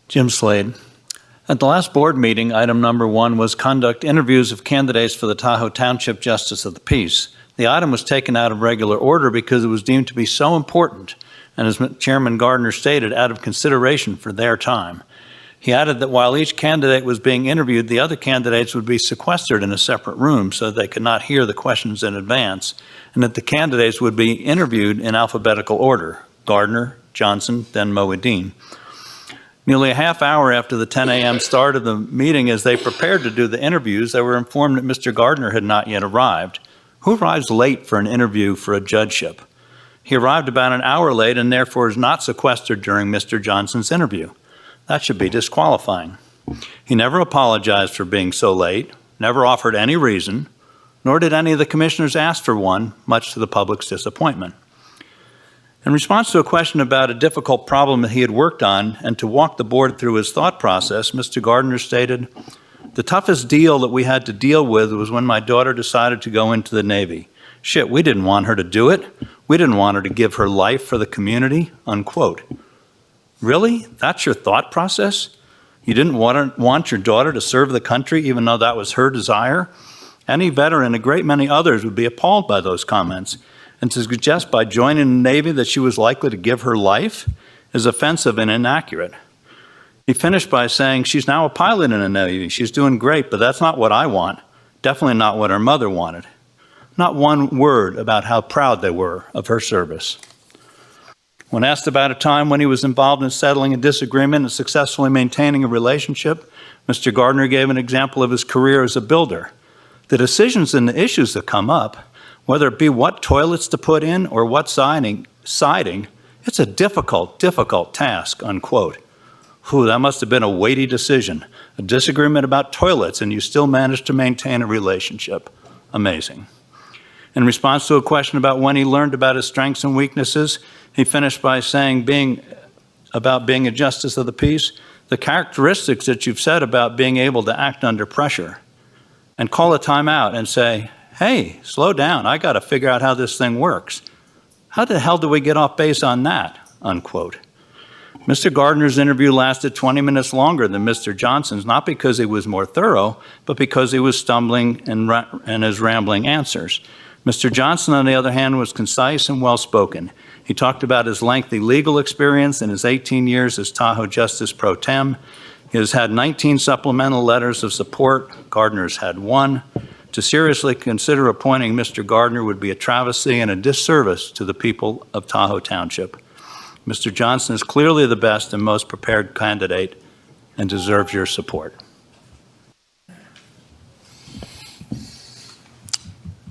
Jim Slade. At the last board meeting, item number 1 was conduct interviews of candidates for the Tahoe Township Justice of the Peace. The item was taken out of regular order because it was deemed to be so important, and as Chairman Gardner stated, out of consideration for their time. He added that while each candidate was being interviewed, the other candidates would be sequestered in a separate room so they could not hear the questions in advance, and that the candidates would be interviewed in alphabetical order: Gardner, Johnson, then Moedine. Nearly a half hour after the 10 a.m. start of the meeting, as they prepared to do the interviews, they were informed that Mr. Gardner had not yet arrived. Who arrives late for an interview for a judgeship? He arrived about an hour late and therefore is not sequestered during Mr. Johnson's interview. That should be disqualifying. He never apologized for being so late, never offered any reason, nor did any of the commissioners ask for one, much to the public's disappointment. In response to a question about a difficult problem that he had worked on and to walk the board through his thought process, Mr. Gardner stated, "The toughest deal that we had to deal with was when my daughter decided to go into the Navy. Shit, we didn't want her to do it. We didn't want her to give her life for the community," unquote. Really? That's your thought process? You didn't want your daughter to serve the country even though that was her desire? Any veteran, a great many others, would be appalled by those comments. And to suggest by joining the Navy that she was likely to give her life is offensive and inaccurate. He finished by saying, "She's now a pilot in the Navy. She's doing great, but that's not what I want. Definitely not what her mother wanted." Not one word about how proud they were of her service. When asked about a time when he was involved in settling a disagreement and successfully maintaining a relationship, Mr. Gardner gave an example of his career as a builder. The decisions and the issues that come up, whether it be what toilets to put in or what siding, it's a difficult task, unquote. Whew, that must have been a weighty decision. A disagreement about toilets and you still managed to maintain a relationship. Amazing. In response to a question about when he learned about his strengths and weaknesses, he finished by saying, being a justice of the peace, the characteristics that you've said about being able to act under pressure and call a timeout and say, "Hey, slow down, I got to figure out how this thing works. How the hell do we get off base on that?" unquote. Mr. Gardner's interview lasted 20 minutes longer than Mr. Johnson's, not because he was more thorough, but because he was stumbling in his rambling answers. Mr. Johnson, on the other hand, was concise and well-spoken. He talked about his lengthy legal experience in his 18 years as Tahoe Justice Pro Tem. He has had 19 supplemental letters of support. Gardner's had 1. To seriously consider appointing Mr. Gardner would be a travesty and a disservice to the people of Tahoe Township. Mr. Johnson is clearly the best and most prepared candidate and deserves your support.